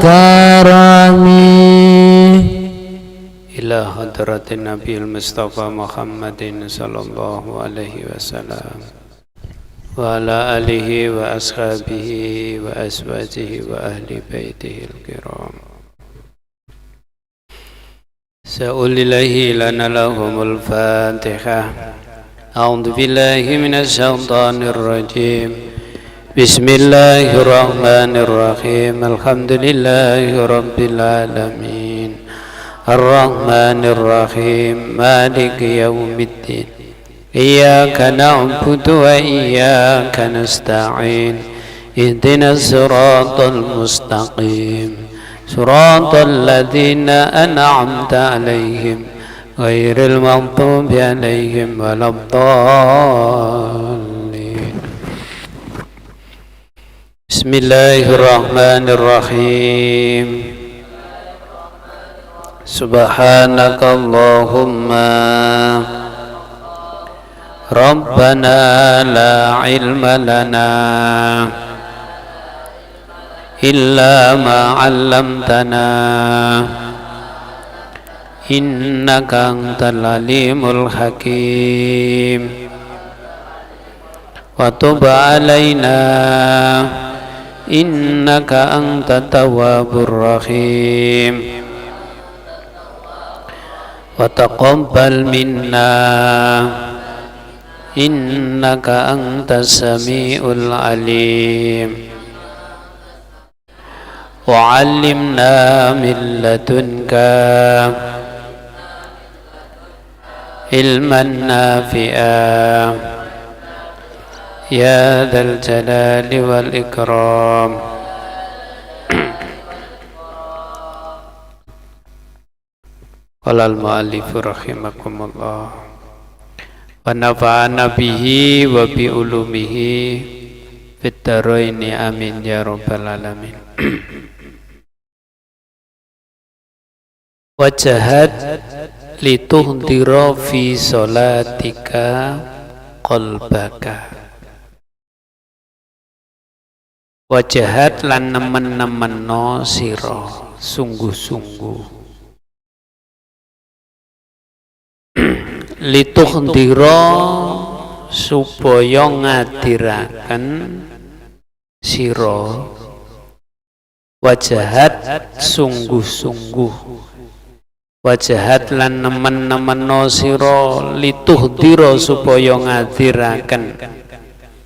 الكرم إلى حضرة النبي المصطفى محمد صلى الله عليه وسلم وعلى آله وأصحابه وأزواجه وأهل بيته الكرام. سأول الله لنا لهم الفاتحة. أعوذ بالله من الشيطان الرجيم. بسم الله الرحمن الرحيم. الحمد لله رب العالمين الرحمن الرحيم مالك يوم الدين إياك نعبد وإياك نستعين اهدنا الصراط المستقيم صراط الذين أنعمت عليهم غير المغضوب عليهم ولا الضالين. بسم الله الرحمن الرحيم. سبحانك اللهم ربنا لا علم لنا إلا ما علمتنا إنك أنت العليم الحكيم وتب علينا إنك أنت التواب الرحيم وتقبل منا إنك أنت السميع العليم وعلمنا من لدنك علما نافعا يا ذا الجلال والإكرام. قال المؤلف رحمكم الله ونفعنا به وبعلومه في الدارين آمين يا رب العالمين. Wajahat lituhdira fi sholatika qalbaka. Wajahat lan nemen-nemenno sira sungguh-sungguh. Lituhdira supaya ngadiraken sira. Wajahat sungguh-sungguh. Wajahat lan nemen-nemenno sira lituhdira supaya ngadiraken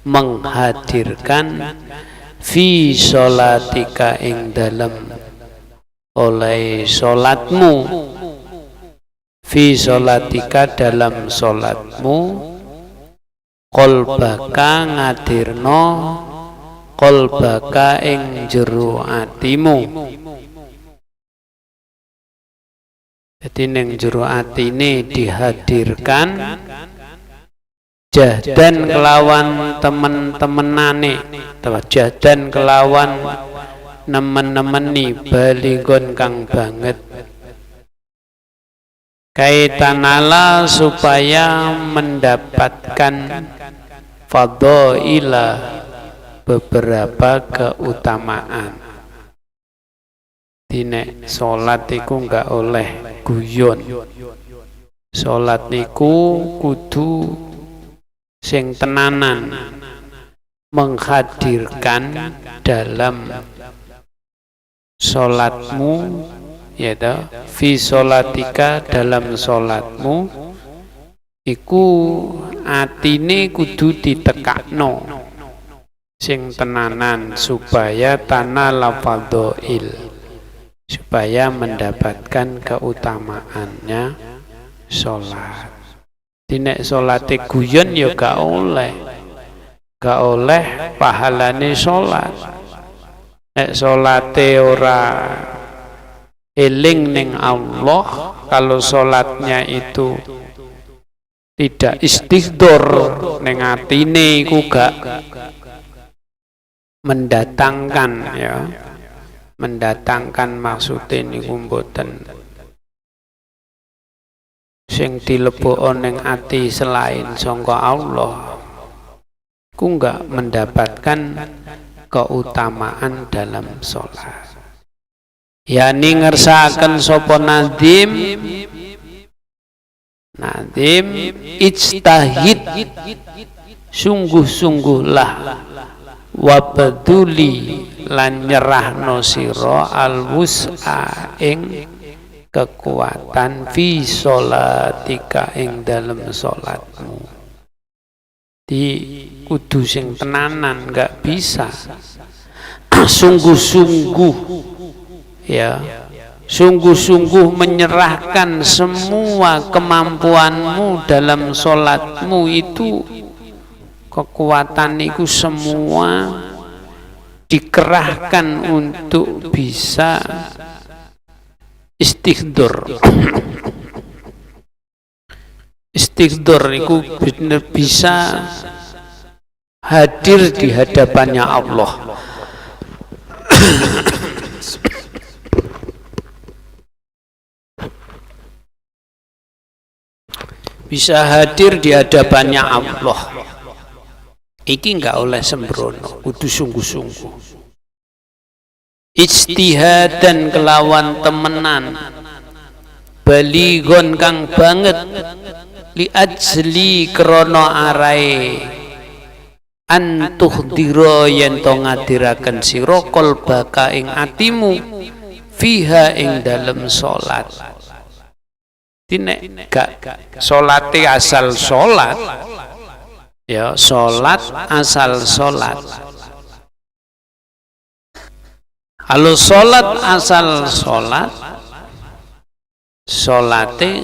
menghadirkan fi sholatika ing dalem oleh salatmu fi sholatika dalam salatmu qalbaka ngadirno qalbaka ing jero atimu. Jadi ning jero atine dihadirkan jahdan kelawan temen-temenane, jahdan kelawan nemen-nemeni baligon kang banget. Kaitanala supaya mendapatkan fadhaila beberapa keutamaan. Dine salat iku enggak oleh guyon. Salat niku kudu sing tenanan, menghadirkan dalam salatmu, yaitu fi sholatika dalam salatmu iku atine kudu ditekakno sing tenanan supaya tanala fadhail, supaya mendapatkan keutamaannya sholat. Nek sholate guyon ya gak oleh pahalane sholat. Nek sholate ora eling ning Allah, kalau sholatnya itu tidak istighdor ning atine iku gak mendatangkan, ya. Mendatangkan maksudnya niku mboten sing dilebokno ning ati selain sangka Allah, ku enggak mendapatkan keutamaan dalam sholat. yani ngersakaken sapa nadim ijtahid sungguh-sungguhlah wabduli lan nyerahno sira alwus'a ing kekuatan fi sholatika ing dalem salatmu. Di kudu sing tenanan, enggak bisa sungguh-sungguh ya, sungguh-sungguh menyerahkan semua kemampuanmu dalam sholatmu itu, kekuatan itu semua dikerahkan untuk bisa istighfar. Istighfar itu benar bisa hadir di hadapannya Allah. Bisa hadir di hadapannya Allah. Iki enggak oleh sembrono, kudu sungguh-sungguh. Ijtihad dan kelawan temenan, baligon kang banget, li ajli krono arai antuhdira yen to ngadiraken sira qalbaka ing atimu fiha ing dalem salat. Nek gak salate asal salat ya, salat asal salat. Kalau salat asal salat, salate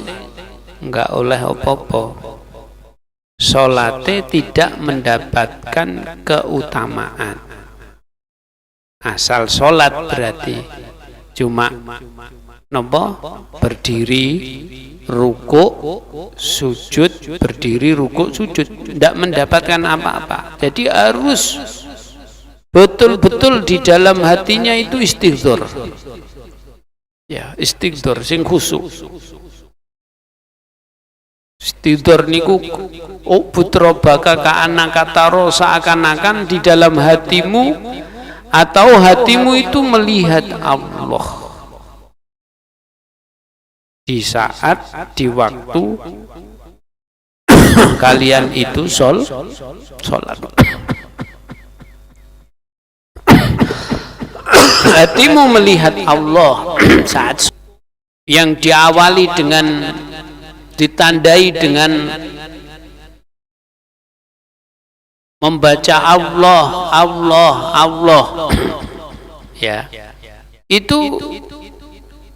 enggak oleh apa-apa. Salate tidak mendapatkan keutamaan. Asal salat berarti cuma nopo berdiri, rukuk, sujud, berdiri, rukuk, sujud, tidak mendapatkan apa-apa. Jadi harus betul-betul di dalam hatinya itu istighfar. Ya, istighfar sing khusyuk. Istighfar niku putra baka ka'ana kataro, seakan-akan di dalam hatimu atau hatimu itu melihat Allah. Di saat, di waktu kalian itu sholat. Hatimu melihat Allah saat yang diawali dengan, ditandai dengan membaca Allah, Allah, Allah. Ya, itu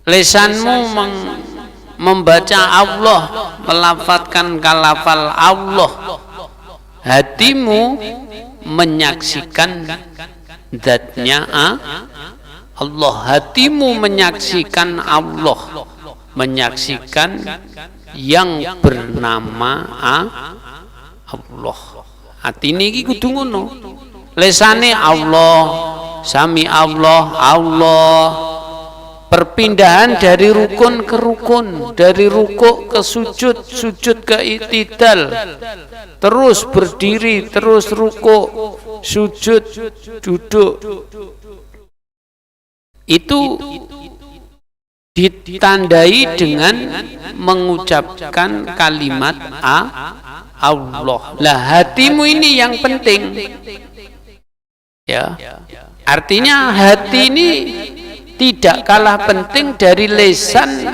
lisanmu membaca Allah, melafadzkan kalafal Allah. Hatimu menyaksikan zatnya Allah. Hatimu menyaksikan Allah, menyaksikan yang bernama Allah. Hati ini kudu ngono. Lesane Allah, sami Allah, Allah. Perpindahan dari rukun ke rukun, dari rukuk ke sujud, sujud ke i'tidal, terus berdiri, terus rukuk, sujud, duduk. Itu ditandai dengan mengucapkan kalimat Allah. Lah hatimu ini yang penting. Ya. Artinya hati ini tidak kalah penting dari lisan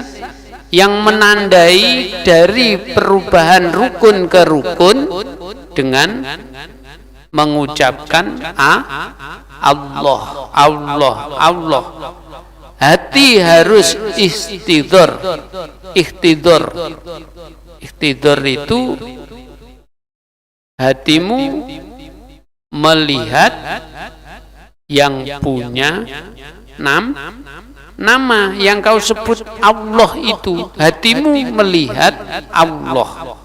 yang menandai dari perubahan rukun ke rukun dengan mengucapkan Allah, Allah, Allah. Hati harus ihtidhar. Ihtidhar. Ihtidhar itu hatimu melihat yang punya nama yang kau sebut Allah itu. Hatimu melihat Allah.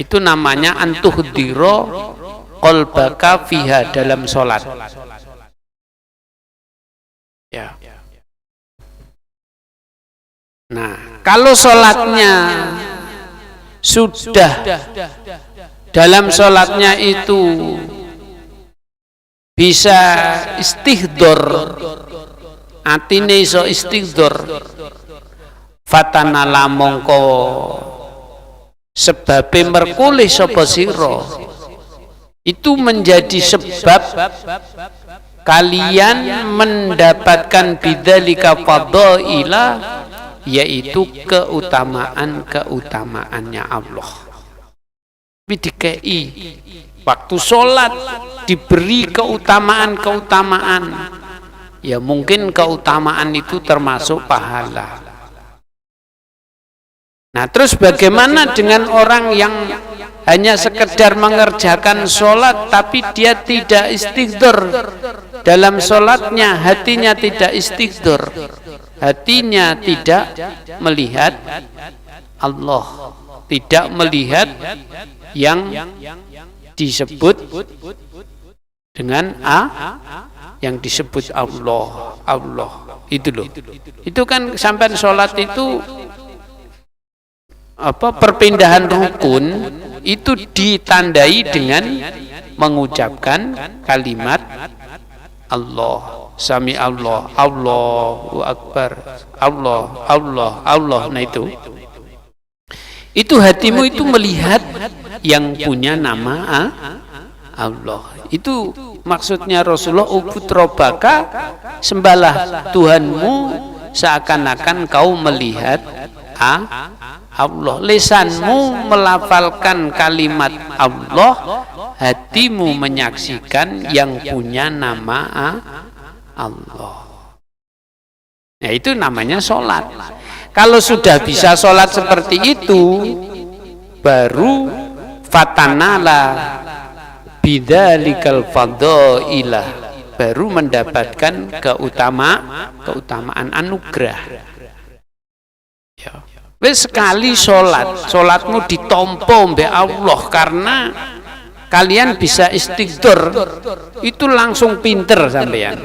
Itu namanya antuhdira qalbaka fiha dalam sholat. Ya. Nah, kalau sholatnya sudah dalam sholatnya itu bisa istihdhar, atine iso istighfar, fatanala mongko sebabe merkulih sapa sira, itu menjadi sebab kalian mendapatkan bidzalika fadhaila, yaitu keutamaan-keutamaannya Allah. Bidikei waktu sholat diberi keutamaan-keutamaan, ya mungkin keutamaan itu termasuk pahala. Nah terus bagaimana dengan orang yang hanya sekedar mengerjakan sholat tapi dia tidak istighfar dalam sholatnya, hatinya tidak istighfar, hatinya tidak melihat Allah, tidak melihat yang disebut dengan yang disebut Allah, Allah itu loh. Itu kan sampai sholat itu perpindahan rukun itu ditandai dengan mengucapkan kalimat Allah, sami Allah, Allahu Akbar, Allah, Allah, Allah. Nah itu hatimu itu melihat yang punya nama Allah. Itu maksudnya Rasulullah, ubud robbaka, sembahlah Tuhanmu seakan-akan kau melihat Allah. Lisanmu melafalkan kalimat Allah, hatimu menyaksikan yang punya nama Allah. Nah itu namanya sholat. Kalau sudah bisa sholat seperti itu, baru fatanala bidzalikal fadhailah, baru mendapatkan keutamaan anugerah. Ya. Wes sekali sholatmu ditompo mbek Allah karena kalian bisa istighfar, itu langsung pinter sampean.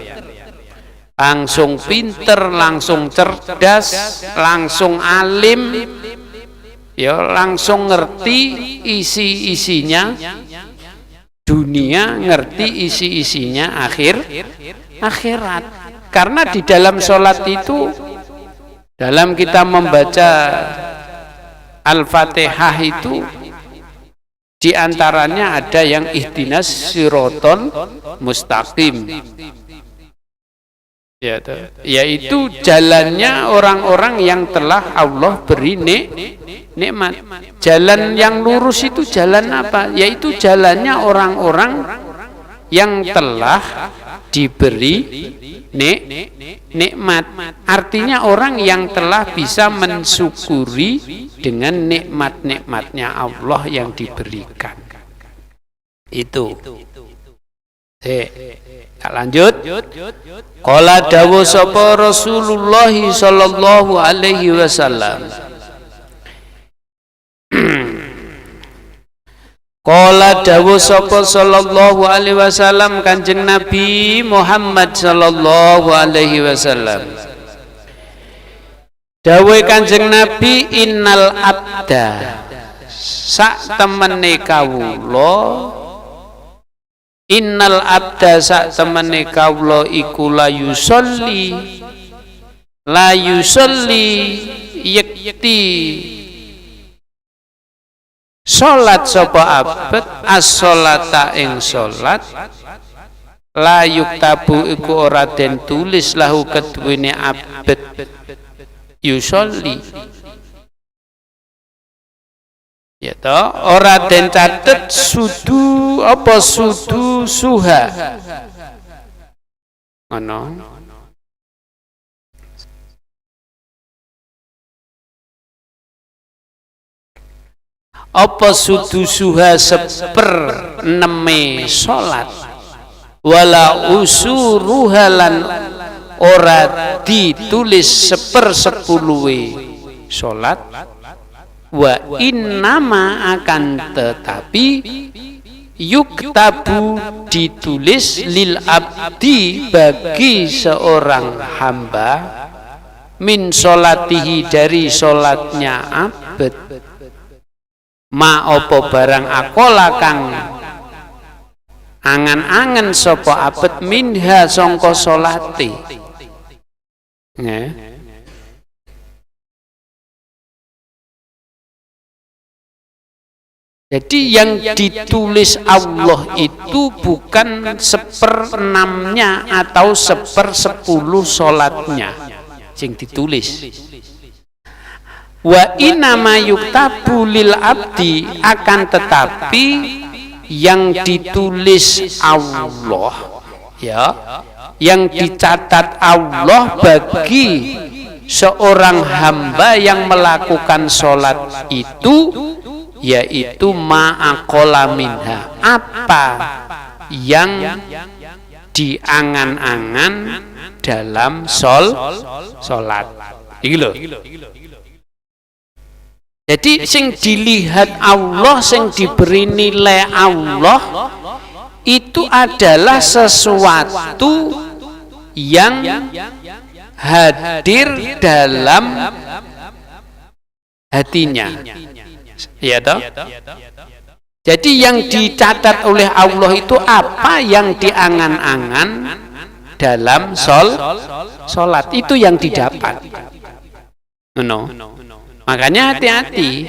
Langsung pinter, langsung cerdas, langsung alim, ya langsung ngerti isi-isinya dunia, ngerti isi-isinya akhirat. Karena di dalam sholat itu, dalam kita membaca Al-Fatihah itu diantaranya ada yang ihdinas siratal mustaqim, yaitu jalannya orang-orang yang telah Allah beri nikmat. Jalan yang lurus itu jalan apa? Yaitu jalannya orang-orang yang telah diberi nikmat. Artinya orang yang telah bisa mensyukuri dengan nikmat-nikmatnya Allah yang diberikan. Itu. Lanjut. Qala dawu sapa Rasulullah sallallahu alaihi wasallam. Qala dawu sapa sallallahu alaihi wasallam Kanjeng Nabi Muhammad sallallahu alaihi wasallam. Dawuh Kanjeng Nabi, innal abda sak temene kawula, innal abda sak temene kawula iku la yusolli yakti salat sapa abad as-sholata ing salat, la yuktabu iku ora den tulis lahu keduwene abad yusolli, ya to ora den catet sudu apa sudu suha ngono. Apa sudu suha seper-eneme salat, wala usuruhalan ora ditulis seper-sepuluhe salat, wa innama akan tetapi yuktabu ditulis lil abdi bagi seorang hamba, min sholatihi dari sholatnya abad, ma opo barang akola kang angan-angan sapa abad minha sangka salate. Jadi yang ditulis Allah itu bukan 1/6-nya atau 1/10 sholatnya yang ditulis. Wa inama yuktabu lil abdi, akan tetapi yang ditulis Allah, ya, yang dicatat Allah bagi seorang hamba yang melakukan sholat itu, yaitu ma'aqala minha, apa yang diangan-angan dalam sholat. Iki lho. Jadi sing dilihat Allah, sing diberi nilai Allah itu adalah sesuatu yang hadir dalam hatinya. Ya toh? Jadi yang dicatat oleh Allah itu apa yang diangan-angan dalam sholat, itu yang didapat. Makanya hati-hati,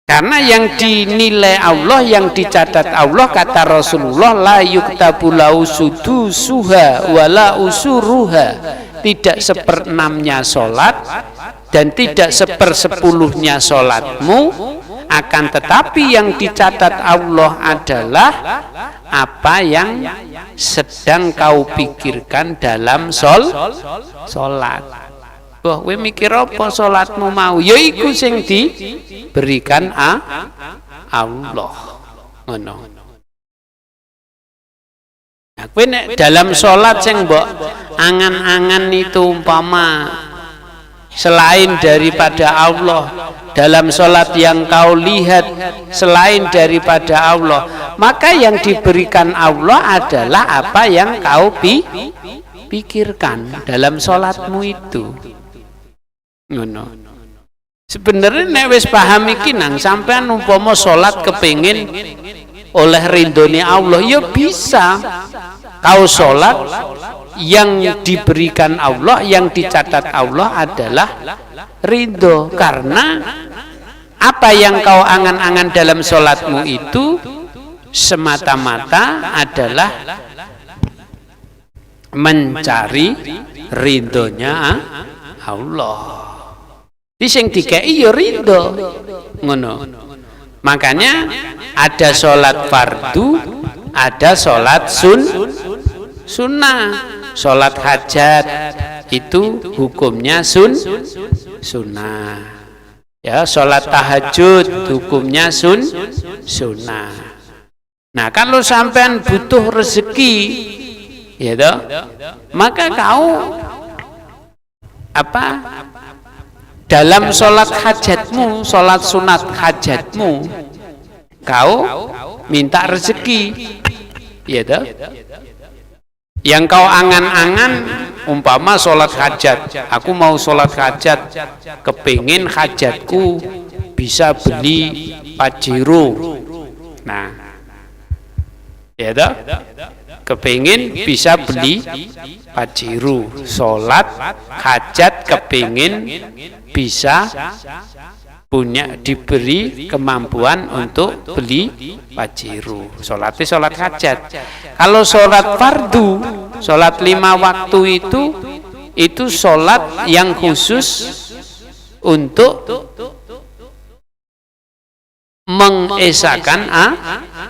karena yang dinilai Allah, yang dicatat Allah, kata Rasulullah, la yuktabu lau sudusuha wala usuruha, tidak 1/6-nya sholat dan tidak 1/10-nya sholatmu, akan tetapi yang dicatat Allah adalah apa yang sedang kau pikirkan dalam sholat. Wah, kowe mikir apa salatmu mau? Ya iku sing diberikan Allah. Ngono. Nah, kowe nek dalam salat sing mbok angan-angan itu umpama selain daripada Allah, dalam salat yang kau lihat selain daripada Allah, maka yang diberikan Allah adalah apa yang kau pikirkan dalam salatmu itu. Ngono. Sebenarnya nek wis paham iki nang sampean umpama salat kepengin oleh ridhone Allah, ya bisa. Kau salat yang diberikan Allah, yang dicatat Allah adalah ridho, karena apa yang kau angan-angan dalam salatmu itu semata-mata adalah mencari ridhonya Allah. Di sing dikei ya ridho, ngono. Makanya ada sholat fardu, ada sholat sunnah. Sholat hajat itu hukumnya sunnah. Ya, sholat tahajud hukumnya sunnah. Nah, kalau sampean butuh rezeki, ya toh, maka kau dalam sholat hajatmu, sholat sunat hajatmu, kau minta rezeki, ya toh? Yang kau angan-angan, umpama sholat hajat, aku mau sholat hajat, kepingin hajatku bisa beli Pajero, nah, ya toh? Kepingin bisa beli Pajero, sholat hajat kepingin bisa punya diberi kemampuan untuk beli Pajero, sholatnya sholat hajat. Kalau sholat fardu, sholat 5 waktu itu sholat yang khusus untuk mengesahkan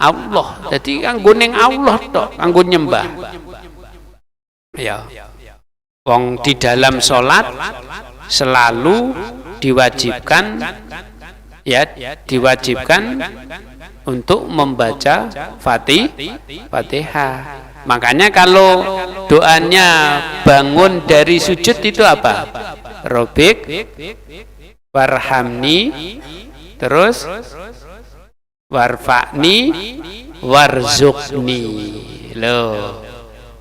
Allah. Jadi kanggo ning Allah tok, kanggo nyembah. Ya. Wong di dalam sholat selalu diwajibkan untuk membaca Fatihah. Makanya kalau doanya bangun dari sujud itu apa? Robik warhamni, terus warfa'ni warzukni. Loh,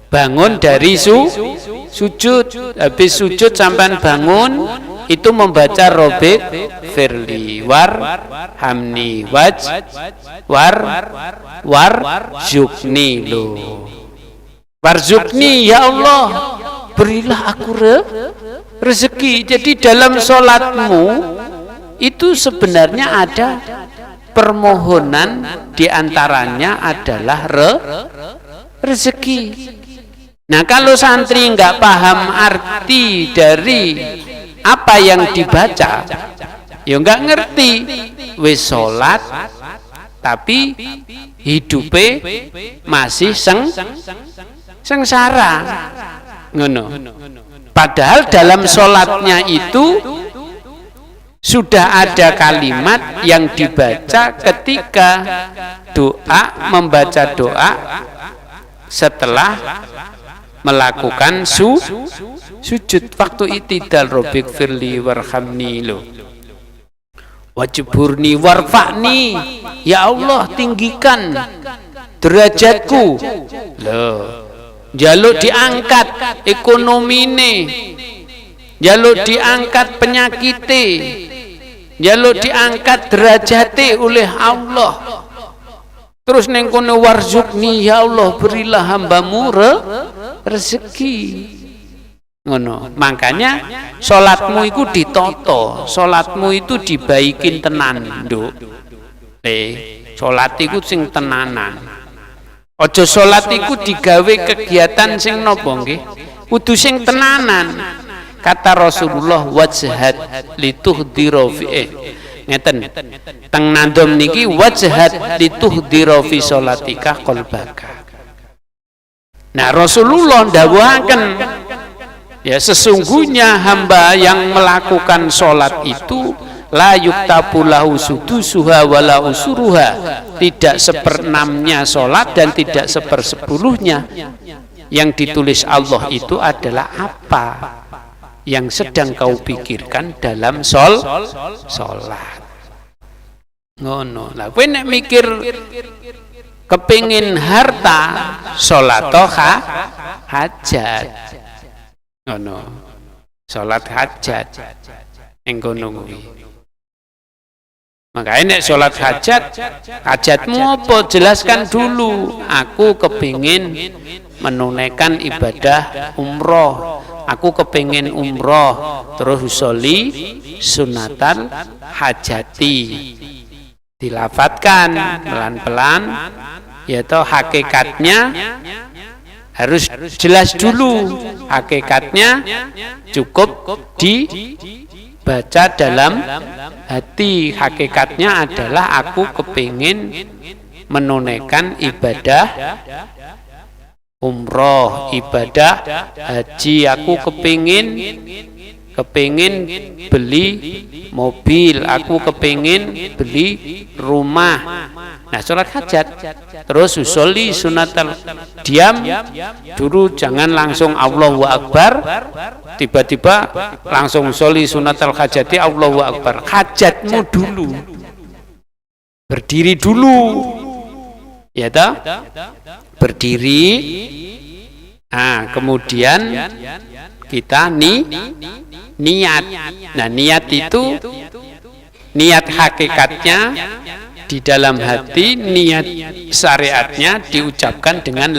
bangun dari sujud, habis sujud sampai bangun itu membaca robik firli warhamni warzukni. Loh, warzukni, ya Allah, berilah aku rezeki. Jadi dalam sholatmu itu sebenarnya ada permohonan, diantaranya adalah rezeki. Nah, kalau santri nggak paham arti dari apa yang dibaca, ya nggak ngerti. Wis sholat tapi hidupe masih sengsara, ngono. Padahal dalam sholatnya itu sudah ada kalimat yang dibaca ketika membaca doa setelah melakukan sujud. Waktu itidal robik firli warhamni lo wajburni warfa'ni, ya Allah tinggikan derajatku loh, jaluk diangkat ekonomine, jaluk diangkat penyakite, jaluk diangkat derajate oleh Allah. Terus neng kono warzukni, ya Allah berilah hambamu rezeki, ngono. Makanya sholatmu itu ditoto, sholatmu itu dibaikin tenan, nduk. Sholat itu sing tenanan. Ojo sholat itu digawe kegiatan sing nopo nggih, kudu sing tenanan. Kata Rasulullah, wajhat lituhdira fi ngeten teng nandom niki, wajhat lituhdira fi sholatika qalbaka. Nah, Rasulullah ndawuhaken, ya sesungguhnya hamba yang melakukan sholat itu la yuktabu lahu sudusuha wala usuruha, tidak seperenamnya sholat dan tidak sepersepuluhnya. Yang ditulis Allah itu adalah apa yang sedang kau pikirkan dalam sholat. Ngono. Lah kowe nek mikir kepingin harta, sholat hajat. Ngono. Sholat hajat ing kono kuwi. Makanya nek sholat hajatmu apa? Jelaskan dulu. Aku kepingin menunaikan ibadah umroh. Aku kepingin umroh, terus usoli sunatan hajati. Dilafatkan pelan-pelan, yaitu hakikatnya harus jelas dulu. Hakikatnya cukup dibaca dalam hati. Hakikatnya adalah aku kepingin menunaikan ibadah umroh, ibadah haji. Aku kepingin beli mobil, aku kepingin beli rumah. Nah, sholat hajat. Terus usoli sunatal, diam dulu, jangan langsung Allahu Akbar, tiba-tiba langsung usoli sunatal hajati Allahu Akbar. Hajatmu dulu, berdiri dulu, ya toh? Berdiri. Nah, kemudian kita niat. Nah, niat itu niat hakikatnya di dalam hati, niat syariatnya diucapkan dengan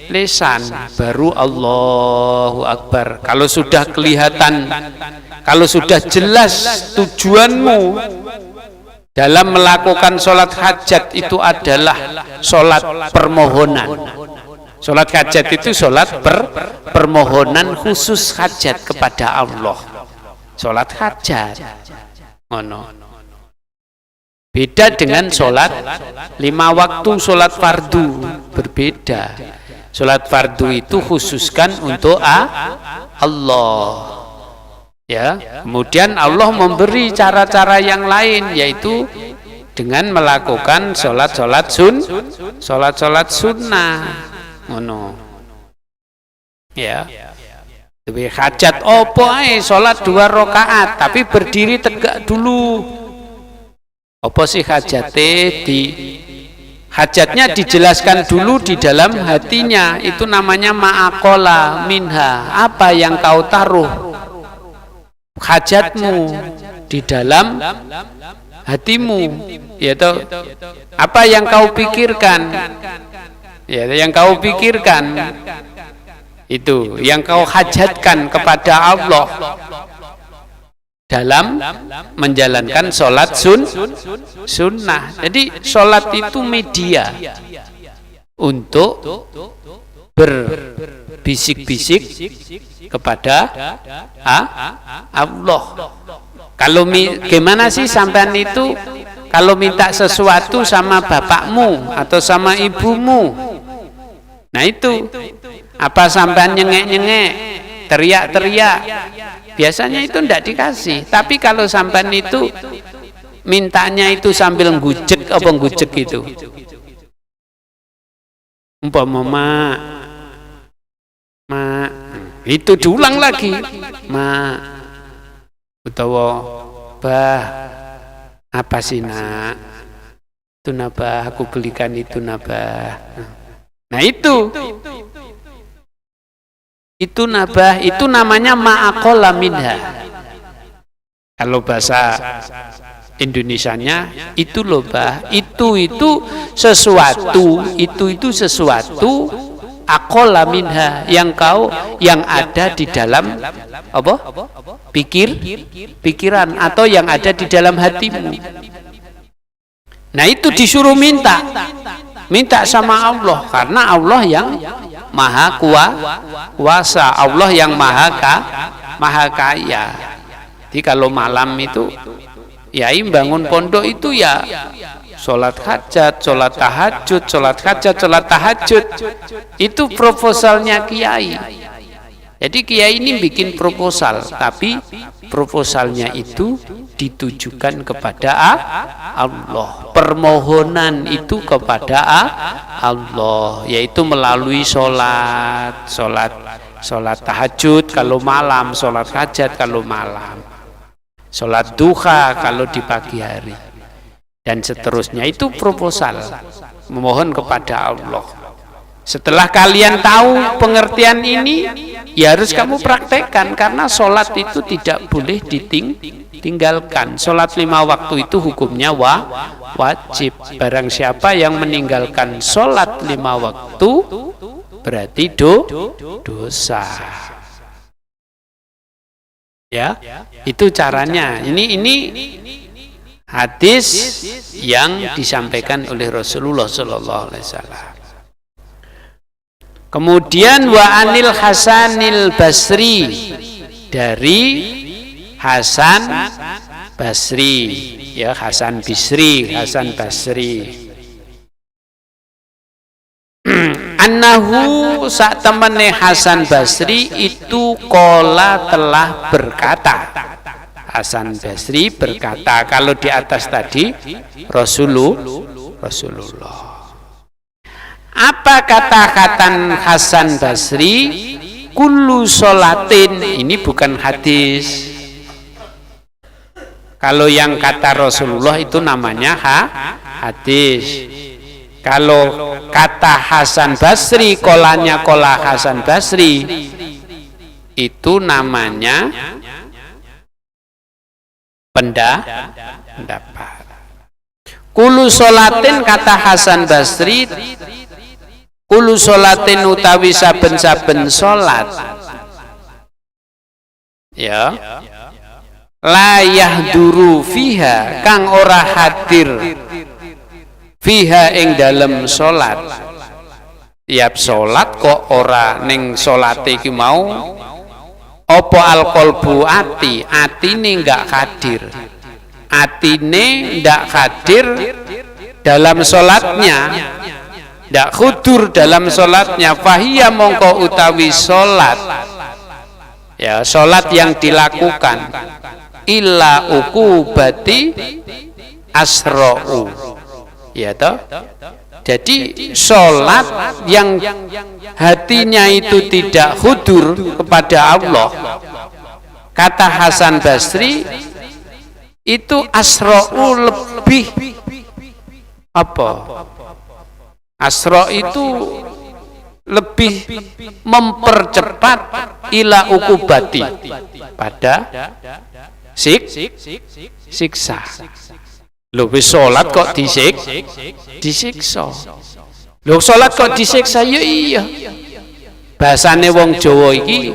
lisan, baru Allahu Akbar. Kalau sudah kelihatan, kalau sudah jelas tujuanmu dalam melakukan sholat hajat itu adalah sholat permohonan. Sholat hajat itu sholat permohonan khusus hajat kepada Allah. Sholat hajat. Beda dengan sholat 5 waktu, sholat fardu berbeda. Sholat fardu itu khususkan untuk Allah. Ya, kemudian Allah memberi cara-cara yang lain, yaitu dengan melakukan sholat sunnah. Ngono. Ya. Tapi hajat opo ae sholat 2 rakaat tapi berdiri tegak dulu. Apa sih hajate? Hajatnya dijelaskan dulu di dalam hatinya, itu namanya ma'aqala minha. Apa yang kau taruh hajatmu di dalam hatimu, yaitu apa yang kau pikirkan, ya, yang kau pikirkan Itu yang kau hajatkan kepada Allah dalam menjalankan sholat sunnah. Jadi sholat itu media untuk berbisik-bisik kepada Allah. Kalau gimana sih sampean itu kalau minta sesuatu sama bapakmu atau sama ibumu? Nah itu, apa sampean nyengek-nyengek, teriak-teriak? Biasanya itu tidak dikasih. Tapi kalau sampean itu mintanya itu sambil ngucek apa ngucek itu, umpama mak, itu diulang lagi, mak, utawa bah, apa sih nak? Itu nabah, aku belikan itu nabah. Nah itu nabah, itu namanya ma'aqala minha. Kalau bahasa Indonesianya itu loh bah, itu sesuatu, itu sesuatu aqala minha yang ada di dalam apa? Pikiran atau yang ada di dalam hatimu. Nah itu disuruh minta sama Allah, karena Allah yang maha kuasa, Allah yang maha kaya. Jadi kalau malam itu yai bangun pondok itu ya sholat hajat, sholat tahajud, sholat hajat, sholat tahajud. Itu proposalnya kiai. Jadi kiai ini bikin proposal, tapi proposalnya itu ditujukan kepada Allah. Permohonan itu kepada Allah, yaitu melalui sholat tahajud kalau malam, sholat hajat kalau malam, sholat duha kalau di pagi hari, dan seterusnya. Itu proposal, memohon kepada Allah. Setelah kalian tahu pengertian ini, ya harus kamu praktekkan, karena sholat itu tidak boleh ditinggalkan. Sholat 5 waktu itu hukumnya wajib. Barang siapa yang meninggalkan sholat 5 waktu berarti dosa. Ya, itu caranya. Ini hadis yang disampaikan oleh Rasulullah Sallallahu Alaihi Wasallam. Kemudian wa anil Hasanil Basri, dari Hasan Basri, ya Hasan Bisri, Hasan Basri. Annahu sak temene Hasan Basri itu qala telah berkata. Hasan Basri berkata, kalau di atas tadi Rasulullah. Apa kata-kata Hasan Basri? Kullu sholatin, ini bukan hadis. Kalau yang kata Rasulullah itu namanya hadis. Kalau kata Hasan Basri, kolanya kola Hasan Basri, itu namanya pendapat. Kullu sholatin, kata Hasan Basri, kullu sholatin utawi saben-saben sholat, ya, la yahduru fiha, kang ora hadir fiha ing dalem sholat. Tiap sholat kok ora ning sholate iki mau apa alqalbu, atine nggak hadir, atine ndak hadir dalam sholatnya, ndak khudur dalam sholatnya. Fahiyya mongko utawi sholat, ya sholat yang dilakukan, illa ukubati asra'u, ya toh. Jadi sholat yang hatinya itu tidak khudur kepada Allah, kata Hasan Basri, itu asra'u lebih apa? Asra itu lebih mempercepat ila ukubati, pada siksa. Loh, wis sholat kok disiksa. Loh, sholat kok disiksa? Ya iya. Bahasane wong Jawa iki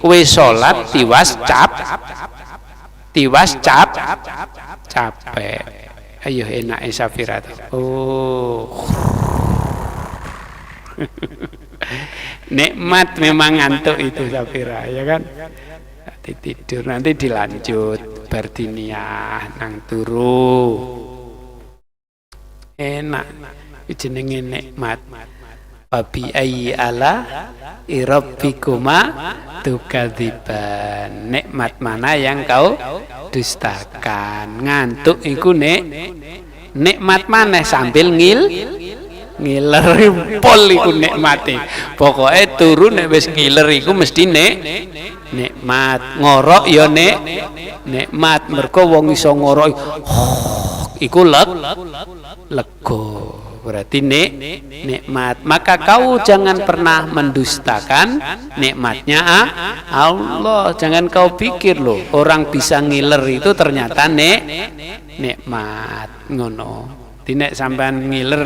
kowe salat tiwas capek. Ayo enake Safira. Oh. Nikmat memang ngantuk itu Safira, ya kan? Nanti tidur, nanti dilanjut bardiniah nang turu. Enak. Jenenge nikmat. Wabi ayyi ala rabbikuma tukadziban. Nikmat mana yang kau dustakan? Ngantuk iku nikmat mana sambil ngiler pol iku nikmate. Pokoke turu nek wis ngiler iku mesti nikmat. Ngorok ya nikmat. Mergo wong iso ngorok iku lega. Berarti nikmat. Maka kau jangan pernah mendustakan nikmatnya Allah. Jangan kau pikir loh orang bisa ngiler itu ternyata nikmat. Ngono. Nek sampean ngiler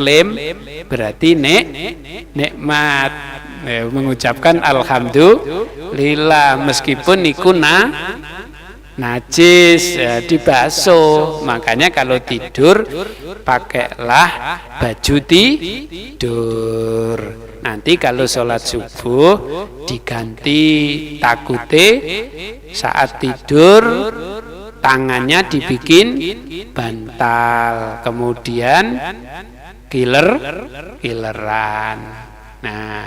berarti nikmat. Mengucapkan alhamdulillah meskipun iku najis dibasuh. Makanya kalau tidur pakailah baju tidur. Nanti kalau sholat subuh diganti, takute saat tidur tangannya dibikin bantal, kemudian kileran. Nah,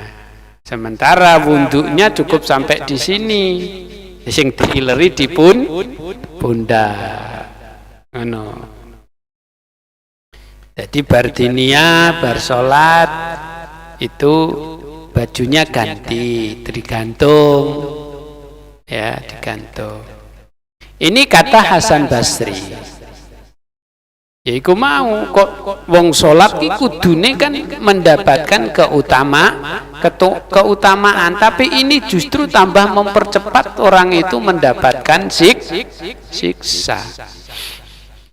sementara wudhunya cukup sampai di sini. Sing diileri di pundak. Ngono. Jadi bardinia bar salat itu bajunya ganti, digantung. Ya, digantung. Ini kata Hasan Basri. Ya iku mau kok wong salat ki kudune kan mendapatkan keutamaan, tapi ini justru tambah mempercepat orang itu mendapatkan siksa.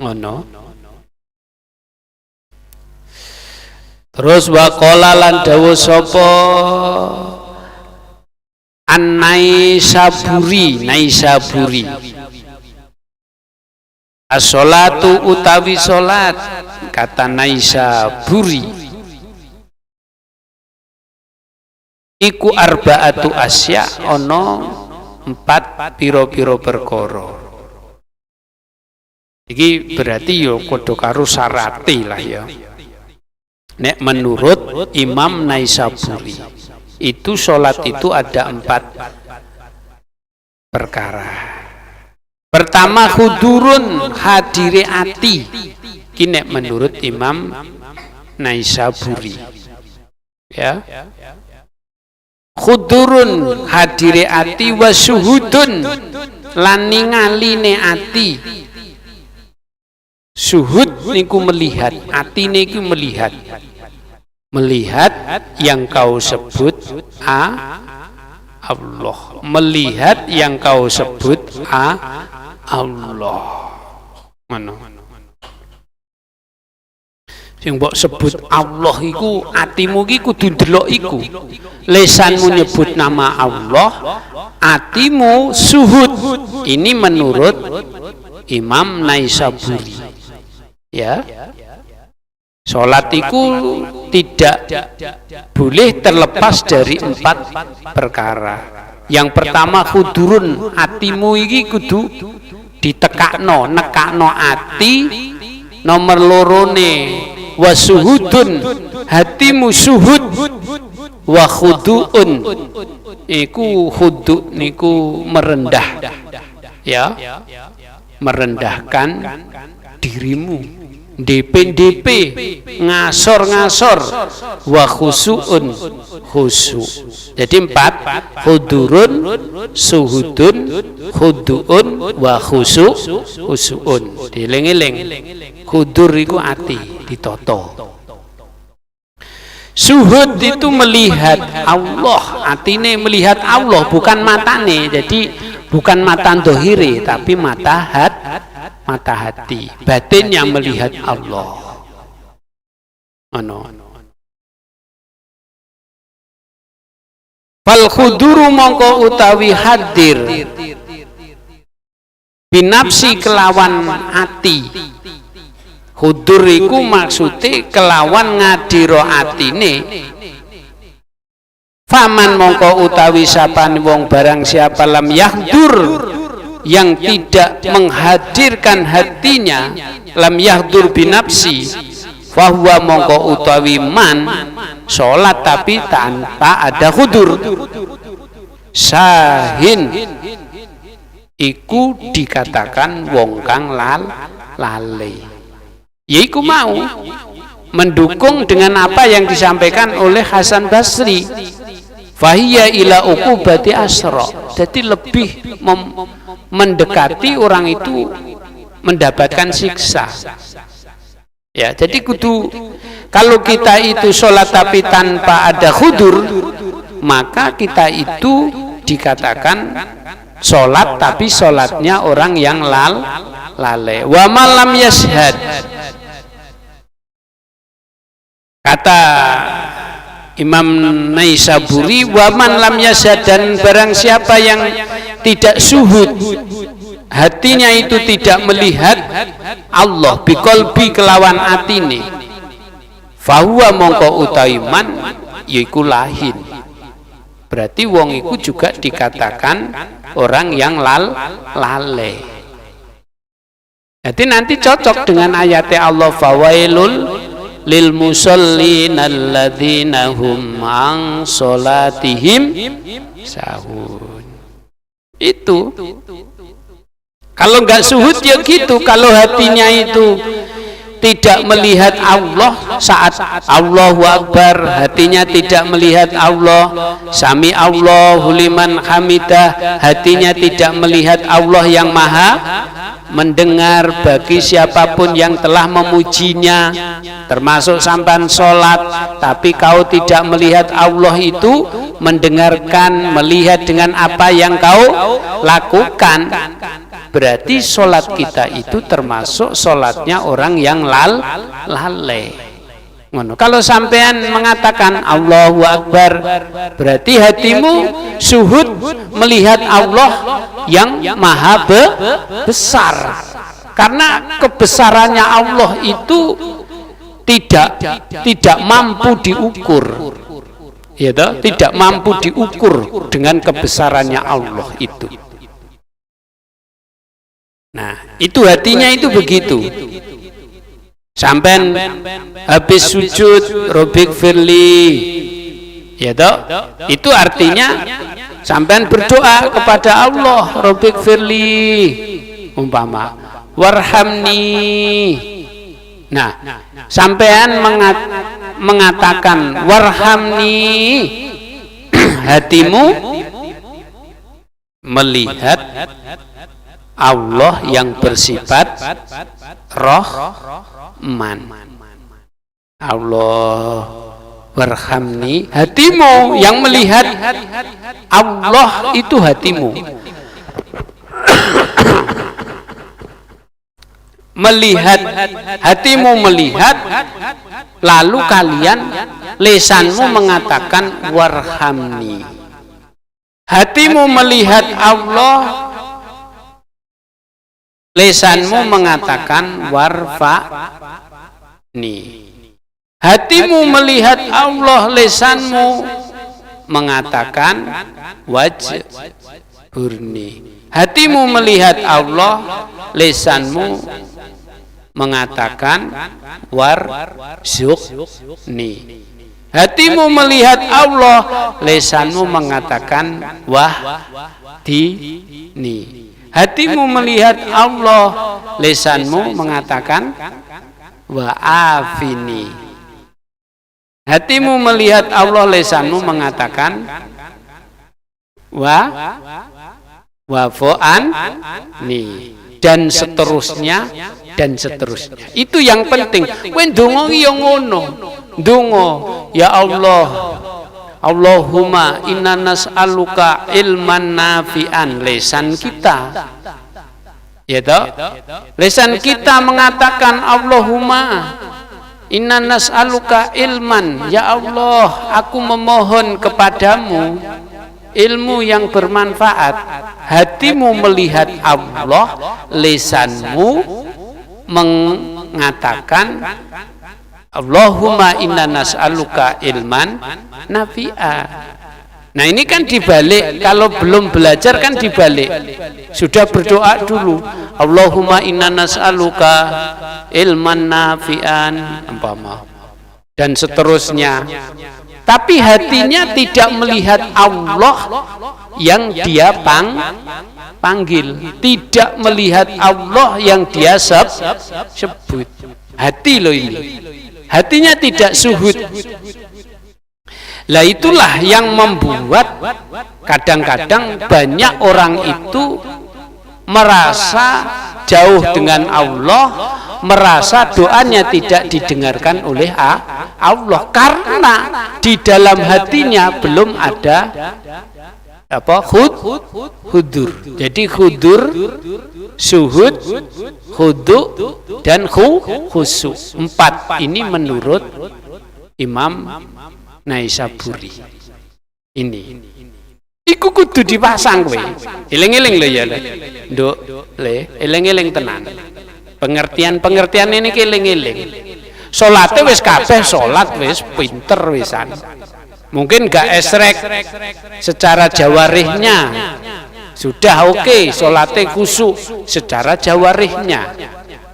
Ngono. Terus waqala lan dawuh sapa An-Naisaburi. As-sholatu utawi sholat, kata Naisaburi, iku arba'atu asya, ono 4 piro-piro perkara. Iki berarti yo padha karo syarate lah ya. Nek menurut Imam Naisaburi itu sholat itu ada 4 perkara. Pertama hudurun, hadire ati. Kini menurut Imam Naisaburi. Ya. Hudurun, hadire ati, wa syuhudun, lan ningaline ati. Syuhud niku melihat, ati niku melihat. Melihat yang kau sebut Allah. Melihat yang kau sebut Allah. Mana? Sing mbok sebut Allah iku atimu iki kudu ndelok iku. Lesanmu nyebut nama Allah, atimu suhud. Ini menurut Imam Naisaburi. Ya. Salat iku tidak boleh terlepas dari 4 perkara. Yang pertama hudurun, atimu iki kudu ditekakno, nekakno ati. Nomor lorone wasuhudun, hatimu suhud. Wa khuduun, iku khudu niku merendah, ya, merendahkan dirimu. DP ngasor wa khusuun, khusu. Jadi 4, hudurun, suhudun, khuduun, wa khusuun. Dieling-eling. Hudur iku ati ditoto. Suhud itu melihat Allah, atine melihat Allah, bukan matane. Jadi bukan mata dohiri, tapi mata hati, batin yang melihat Allah. Fal khuduru mongko utawi hadir binafsi kelawan ati. Hudur iku maksude kelawan ngadira atine. Faman mongko utawi sapane wong barang siapa lam yahdur yang tidak menghadirkan hatinya, lam yahdur binafsi, fahuwa mongko utawi man sholat tapi tanpa ada hudur, sahin iku dikatakan wong kang lali. Yaiku mau mendukung dengan apa yang disampaikan oleh Hasan Basri. Fahiyya ila uqubati asra. Jadi lebih mendekati orang itu mendapatkan siksa. Ya, jadi kudu kalau kita itu sholat tapi tanpa ada khudur, maka kita itu dikatakan sholat tapi sholatnya orang yang lale. Wa malam yashhad. Kata Imam Naisaburi, wa man lam yashhad, dan barang siapa yang tidak suhud, hatinya itu tidak melihat Allah biqalbi kelawan atine, fahuwa mongko utawi man yaiku lahin. Berarti wong iku juga dikatakan orang yang lale. Jadi nanti cocok dengan ayatnya Allah, fawailul lil musallin alladzina hum an sholatihim sahun. Itu kalau nggak suhud ya gitu. Kalau hatinya itu tidak melihat Allah saat Allahu Akbar, hatinya tidak melihat Allah, sami Allahu liman hamidah, hatinya tidak melihat Allah yang maha mendengar bagi siapapun yang telah memujinya, termasuk sampan sholat, tapi kau tidak melihat Allah itu mendengarkan, melihat dengan apa yang kau lakukan, berarti sholat kita itu termasuk sholatnya orang yang lalai. Kalau sampean mengatakan Allahu Akbar, berarti hatimu suhud melihat Allah yang maha besar. Karena kebesarannya Allah itu tidak mampu diukur. Ya toh? Tidak mampu diukur dengan kebesarannya Allah itu. Nah, itu hatinya itu begitu. Sampai habis sujud robik firli, ya toh? Itu artinya sampai berdoa kepada Allah, robik firli, umpama warhamni. Nah, sampean mengatakan warhamni, hatimu melihat Allah yang bersifat Rahman. Allah warhamni, hatimu yang melihat Allah itu hatimu. Melihat, hatimu melihat, lalu kalian lisanmu mengatakan warhamni. Hatimu melihat Allah, lisanmu mengatakan warfa'ni. Hatimu melihat Allah, lisanmu mengatakan wajburni. Hatimu melihat Allah, lisanmu mengatakan warzuqni. Hatimu melihat Allah, lisanmu mengatakan wahdini. Hatimu melihat Allah, lisanmu mengatakan wa'afini. Hatimu melihat Allah, lisanmu mengatakan wa'fu'anni, dan seterusnya dan seterusnya. Itu yang penting. Kowe ndonga ya ngono. Ndonga, ya Allah, Allahumma inna nas'aluka ilman nafi'an, lisan kita. Ya toh? Lisan kita mengatakan Allahumma inna nas'aluka ilman, ya Allah, aku memohon kepadamu ilmu yang bermanfaat, hatimu melihat Allah, lisanmu mengatakan Allahumma inna nas'aluka ilman nafi'a. Nah ini kan dibalik, kalau belum belajar kan dibalik. Sudah berdoa dulu, Allahumma inna nas'aluka ilman nafi'an umpama, dan seterusnya. Tapi hatinya tidak melihat Allah yang dia panggil, tidak melihat Allah yang dia sebut. Hati loh ini, hatinya tidak suhud. Lah itulah yang membuat kadang-kadang banyak orang itu merasa jauh dengan Allah, merasa doanya tidak didengarkan oleh Allah karena di dalam hatinya belum ada hudur. Jadi hudur, suhud, hudu, dan khusyuk. 4 ini menurut Imam Naisaburi. Ini iku kudu dipasang kowe. Eling-eling lho ya, Nduk, eling-eling tenan. Pengertian ini ki eling-eling. Salate wis kabeh salat wis pinter wisan. Mungkin gak esrek secara jawarihnya. Sudah oke, salate khusyuk secara jawarihnya.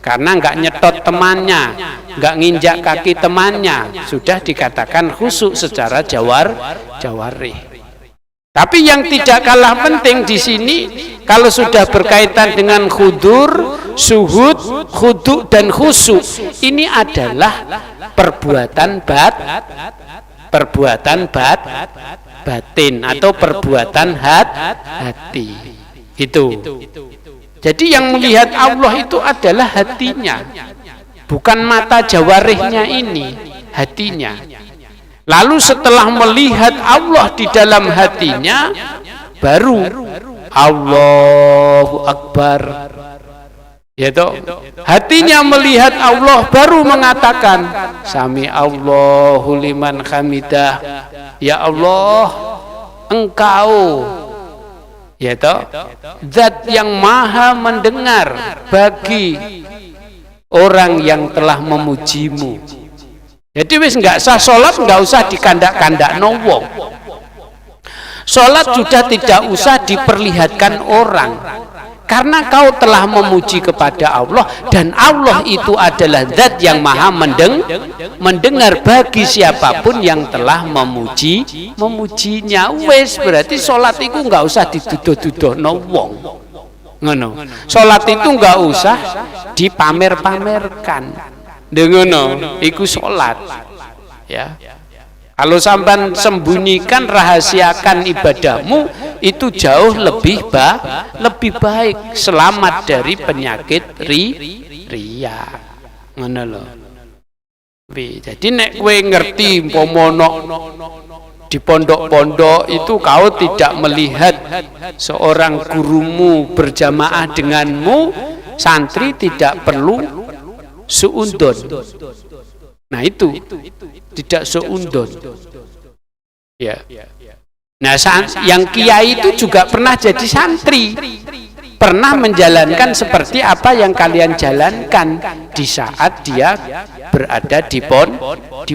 Karena nggak nyetot temannya, nggak nginjak kaki temannya, sudah dikatakan khusyuk secara jawarih. Tapi yang tidak kalah penting di sini, kalau sudah berkaitan dengan hudur, suhud, khudu, dan khusyuk, ini adalah perbuatan batin atau perbuatan hati. Itu. Jadi yang melihat Allah itu adalah hatinya, bukan mata jawarihnya ini, hatinya. Lalu setelah melihat Allah di dalam hatinya, baru Allahu Akbar. Ya toh, hatinya melihat Allah baru mengatakan Sami Allahu liman hamidah. Ya Allah, Engkau ya toh, zat yang maha mendengar bagi orang yang telah memujimu. Jadi wis nggak sah sholat, nggak usah dikandak-kandak wong. Sholat sudah tidak usah diperlihatkan orang, karena kau telah memuji kepada Allah, dan Allah itu adalah zat yang maha mendengar bagi siapapun yang telah memujinya. Wes berarti sholat itu nggak usah dituduh-tuduh wong. Ngono. Sholat itu nggak usah dipamer-pamerkan. Dengono, iku sholat. Ya. Kalau sampai sembunyikan, rahasiakan ibadahmu, itu jauh lebih baik, selamat dari penyakit riya. Ngono lho. Jadi nek kowe ngerti umpama di pondok-pondok itu kau tidak melihat seorang gurumu berjamaah denganmu, santri tidak perlu suundon. Nah itu tidak seundon. Ya. Nah, yang kiai itu juga pernah jadi santri, pernah menjalankan seperti apa yang kalian jalankan di saat dia berada di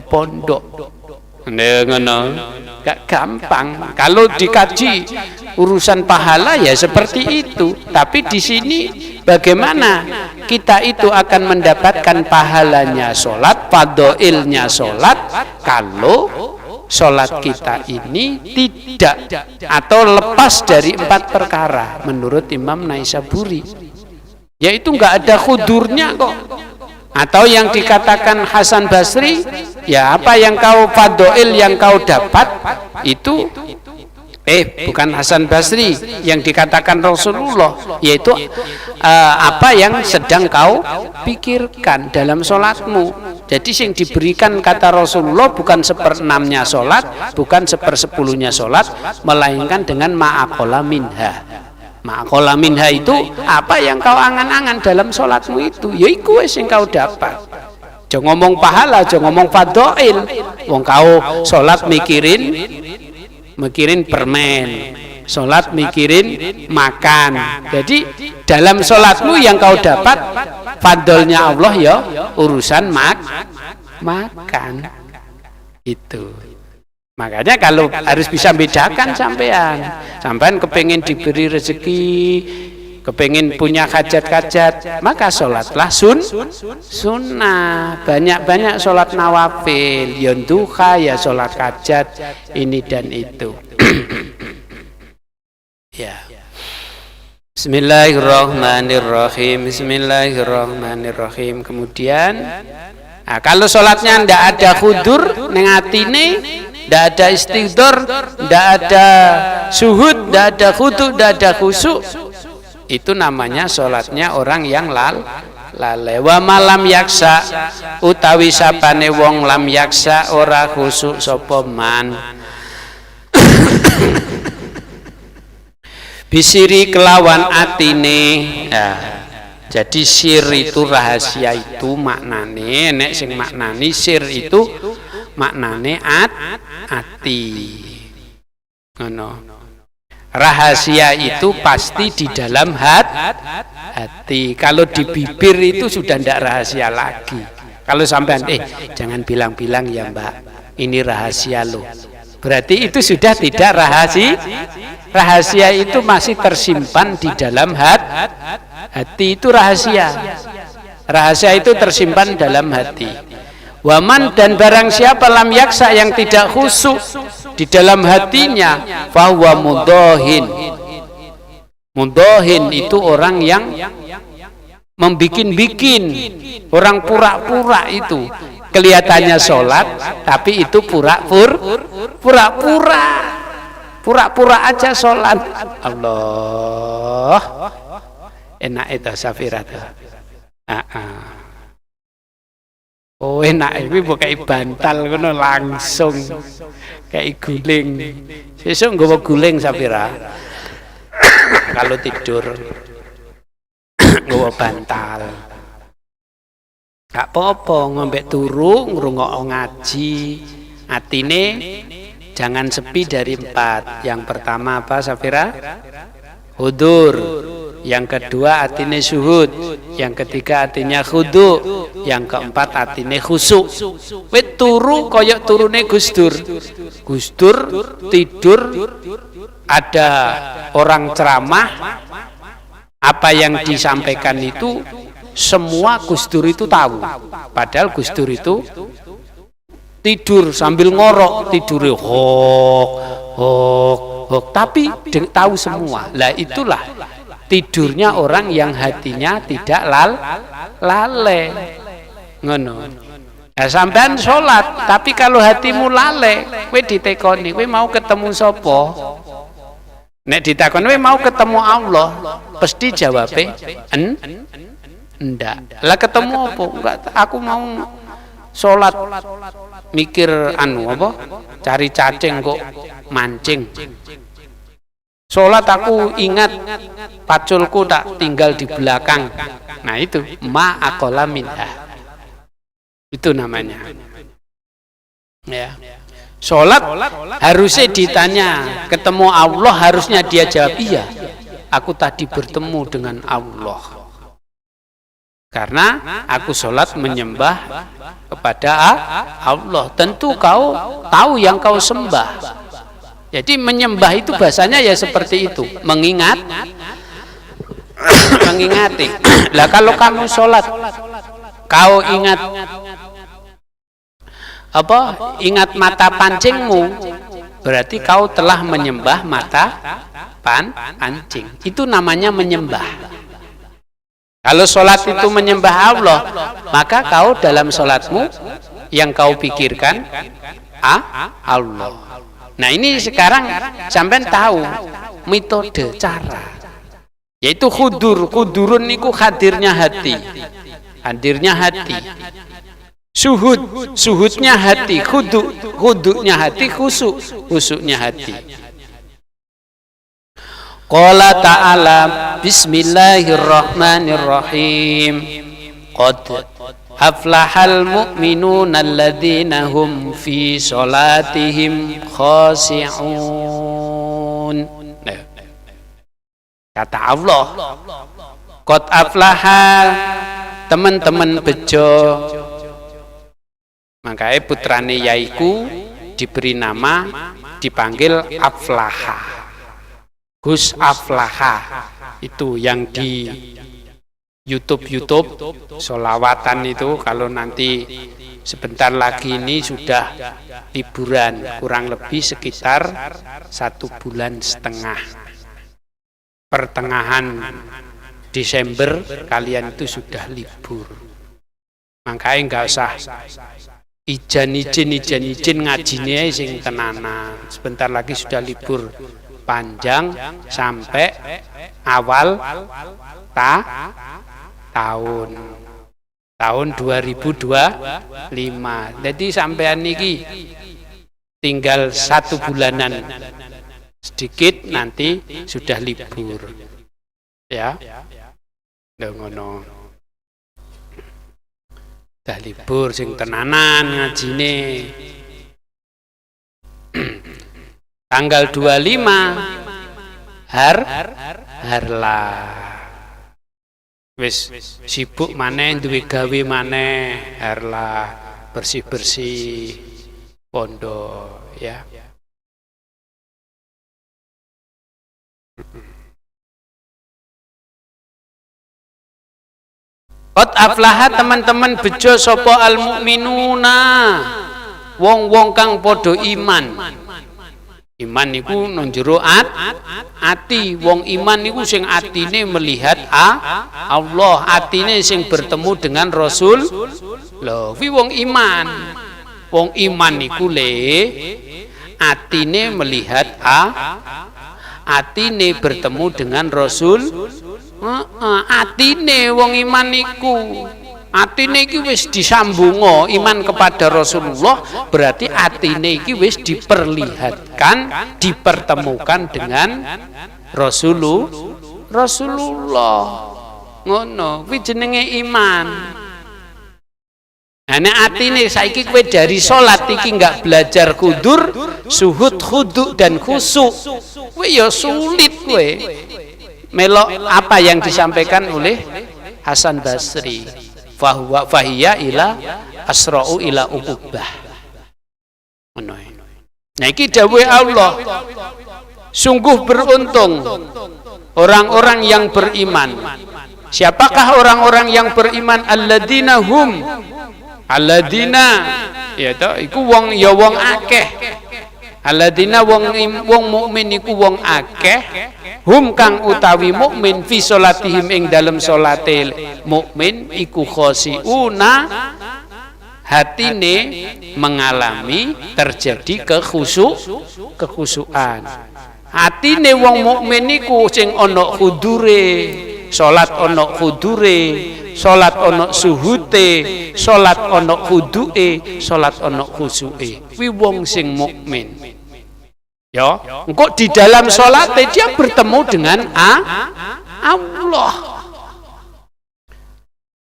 pondok. Gak gampang. Kalau dikaji urusan pahala ya seperti itu. Tapi di sini bagaimana kita itu akan mendapatkan pahalanya sholat, fadhailnya sholat, kalau sholat kita ini tidak atau lepas dari 4 perkara menurut Imam Naisaburi, yaitu nggak ada khudurnya kok. Atau yang dikatakan Hasan Basri, ya apa yang kau fadhail yang kau dapat itu bukan Hasan Basri, yang dikatakan Rasulullah, yaitu apa yang sedang kau pikirkan dalam sholatmu. Jadi yang diberikan kata Rasulullah bukan 1/6-nya sholat, bukan 1/10-nya sholat, melainkan dengan ma'aqala minha. Ma'aqala minha itu apa yang kau angan-angan dalam sholatmu itu, ya iku wis yang kau dapat. Jangan ngomong pahala, jangan ngomong fadhail. Wong kau sholat mikirin mikirin permen, sholat mikirin makan. Jadi dalam sholatmu yang kau dapat fadlnya Allah ya urusan makan. Itu. Makanya kalau harus bisa bedakan sampean kepengen diberi rezeki, kepengen punya hajat-hajat, maka sholatlah sunnah. Banyak-banyak sholat nawafil, ya duha, ya sholat hajat, ini dan itu. Ya. Bismillahirrahmanirrahim. Bismillahirrahmanirrahim. Kemudian, nah, kalau sholatnya ndak ada khudur neng atine, ndak ada istighfar, ndak ada suhud, ndak ada khudu, ndak ada khusyuk, itu namanya sholatnya orang yang lalai. Wa malam yaksa utawi sapane wong lam yaksa ora khusyuk sapa man. Bisiri kelawan atine. Nah, jadi sir itu rahasia itu maknane, nek sing maknani sir itu maknane ati. Ngono. Rahasia itu pasti di dalam hati. Kalau di bibir itu sudah tidak rahasia lagi. Kalau sampean jangan bilang-bilang ya Mbak, ini rahasia loh. Berarti itu sudah tidak rahasia. Rahasia itu masih tersimpan di dalam hati, itu rahasia. Rahasia itu tersimpan dalam hati. Waman dan barang siapa lam yaksa yang tidak khusyuk di dalam hatinya, fahuwa mudhohin. Mudhohin itu orang yang membikin-bikin, orang pura-pura itu. Kelihatannya sholat, tapi itu pura-pura aja sholat. Allah, enak itu Safira tuh. Oh enak, ini bukai bantal kono langsung kayak guling. Sesuk nggawa guling Safira. Kalau tidur nggawa bantal. Gak apa-apa ngombek turu ngrungokno ngaji. Atine jangan sepi dari 4. Yang pertama apa Safira? Hudur. Yang kedua atine syuhud. Yang ketiga atinya khudu. Yang keempat atine khusyuk. Wis turu koyok turune Gusdur. Gusdur tidur, ada orang ceramah, apa yang disampaikan itu semua Gusdur itu tahu. Padahal Gusdur itu tidur sambil ngorok, tidurnya hok, tapi tahu semua. Lah itulah tidurnya orang yang hatinya tidak lalai. Ngono. Nah, sampean sholat, tapi kalau hatimu lalai, kowe ditekoni, kowe mau ketemu sapa? Nek ditakoni kowe mau ketemu Allah, pasti jawabe enggak. Lah ketemu apa? Enggak, aku mau sholat mikir apa? Cari cacing kok mancing. Sholat aku ingat paculku tak tinggal di belakang. Nah itu ma'aqala minha. Itu namanya. Ya. Sholat harusnya ditanya, ketemu Allah harusnya dia jawab iya. Aku tadi bertemu dengan Allah. Karena aku sholat menyembah kepada Allah. Tentu kau tahu yang kau sembah. Jadi menyembah itu bahasanya ya seperti itu, mengingati. Lah kalau kamu sholat, kau ingat apa? Ingat mata pancingmu, berarti kau telah menyembah mata pancing. Itu namanya menyembah. Kalau sholat itu menyembah Allah, maka kau dalam sholatmu yang kau pikirkan Allah. Nah ini sekarang sampean tahu metode cara, yaitu khudurun niku hadirnya hati, suhudnya hati, khuduknya hati, khusuknya hati. Qala ta'ala bismillahirrahmanirrahim. Qad aflahal mu'minuna alladzina hum fi sholatihim khashi'un. Kata Allah, qad aflaha, teman-teman bejo. Makanya putrane Yaiku diberi nama, dipanggil Aflaha. Gus Aflaha itu yang di YouTube sholawatan itu. Kalau nanti sebentar lagi ini sudah liburan, kurang lebih sekitar 1,5 bulan. Pertengahan Desember kalian itu sudah libur. Makanya enggak usah izin ngajinya sing tenanan. Sebentar lagi sudah libur panjang sampai awal tahun 2025. Jadi sampean niki tinggal 1 bulanan sedikit nanti sudah libur. Ya. Ngono. Dah libur sing tenanan ngajine. Tanggal 25 harla. Wis sibuk maneh duwe gawe maneh harla, bersih-bersih pondok ya. Qad aflaha, teman-teman bejo sapa al mukminuna, wong-wong kang padha iman. Iman niku nang jero ati. Wong iman niku sing atine melihat Allah, atine sing bertemu dengan Rasul. Lho, kuwi wong iman. Wong iman niku le atine melihat atine bertemu dengan Rasul. Atine wong iman niku, atine iki wis disambungo iman kepada Rasulullah, berarti atine iki wis diperlihatkan, dipertemukan dengan Rasulullah. Ngono kuwi jenenge iman. Nek atine saiki kowe dari salat iki enggak belajar kudur, suhud, khudu dan khusyuk, kowe ya sulit kowe melok apa yang disampaikan oleh Hasan Basri, fahiya ila asra'u ila uqubah. Nah iki dawuh Allah, sungguh beruntung orang-orang yang beriman. Siapakah orang-orang yang beriman? Alladzina hum, alladzina ya to iku wong ya wong akeh. Alladzina wong mukmin iku wong akeh. Hum kang utawi mukmin fi sholatihim ing dalam sholate mukmin iku khosiuna, hatine mengalami terjadi kekhusyukan. Hatine wong mukmin iku sing ana khudure, salat ana khudure, salat ana suhute, salat ana khuduke, salat ana khusyuke. Kuwi wong sing mukmin. Ya, engkau di dalam sholat dia bertemu dengan Allah.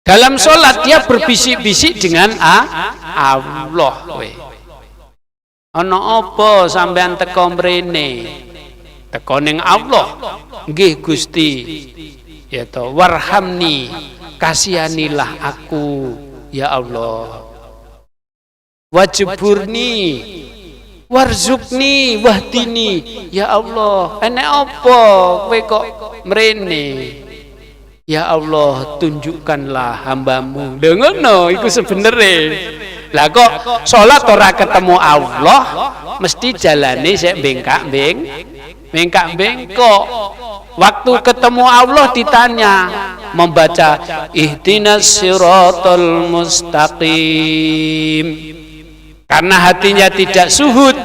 Dalam sholat dia berbisik-bisik dengan Allah. Ana apa sampean teko mrene? Teko ning Allah. Nggih Gusti. Ya to, warhamni, kasihanilah aku ya Allah. Wajburni, warzukni, wahdini, ya Allah. Enek apa kowe kok mrene? Ya Allah, tunjukkanlah hambamu. Lha ngono iku sebenere. Lah kok salat ora ketemu Allah, mesti jalane sik bengkak-bengkok. Waktu ketemu Allah ditanya, membaca ihdinas siratal mustaqim. Karena hatinya tidak suhud,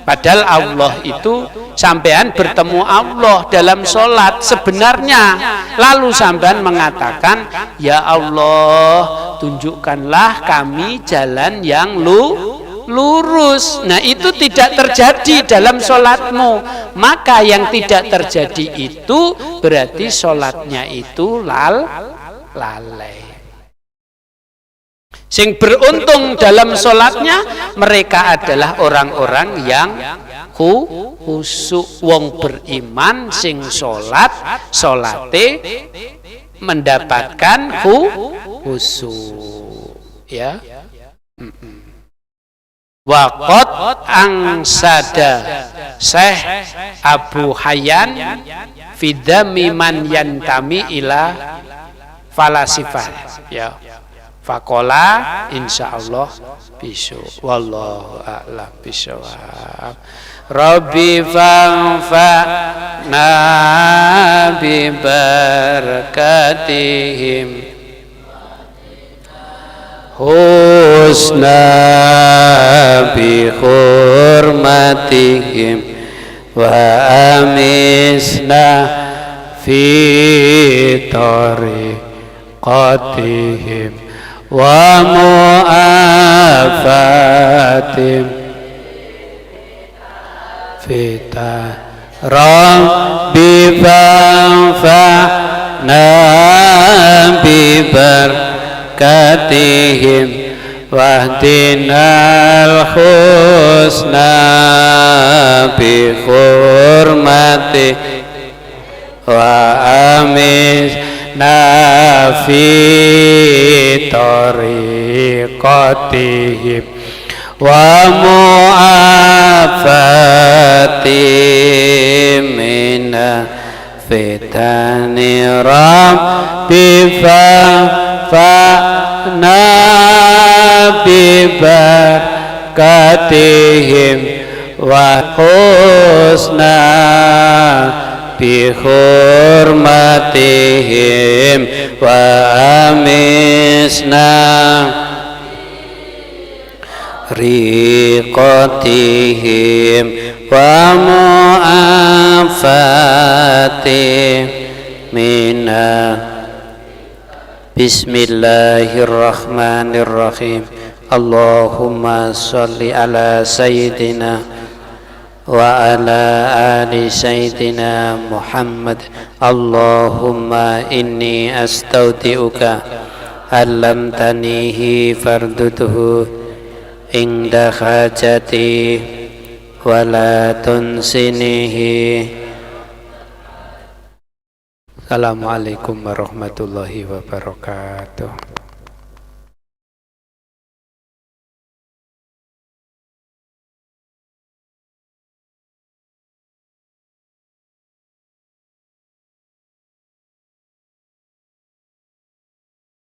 padahal Allah itu sampean bertemu Allah dalam sholat sebenarnya, lalu sampean mengatakan ya Allah tunjukkanlah kami jalan yang lurus. Nah itu tidak terjadi dalam sholatmu, maka yang tidak terjadi itu berarti sholatnya itu lalai. Sing beruntung dalam sholatnya mereka adalah orang-orang yang khusyuk. Wong beriman sing sholat, sholate mendapatkan khusyuk. Ya. Waqat angsada Syekh Abu Hayyan fidami man yantami ila falasifah. Ya. Fakola insyaallah bisu wallahu a'lam bishawab. Rabbi fa'na bi barakatihim husna bi hurmatihim wa amisna fi tariqatihim wa mu'afatim fita rabbi fa'na bi barakatihim wahdinal husna bi hurmati wa amis nafi tariqatihim wa mu'afatim mina fitani rabbi fa'na bi barakatihim wa husna bi hurmatihim wa amisna riqatihim wa mu'afatihim minna. Bismillahirrahmanirrahim. Allahumma sholli ala sayyidina wa ala ali sayyidina Muhammad. Allahumma inni astaudi'uka allamtanihi fardutuhu inda hajati wa la tunsinihi. Assalamualaikum warahmatullahi wabarakatuh.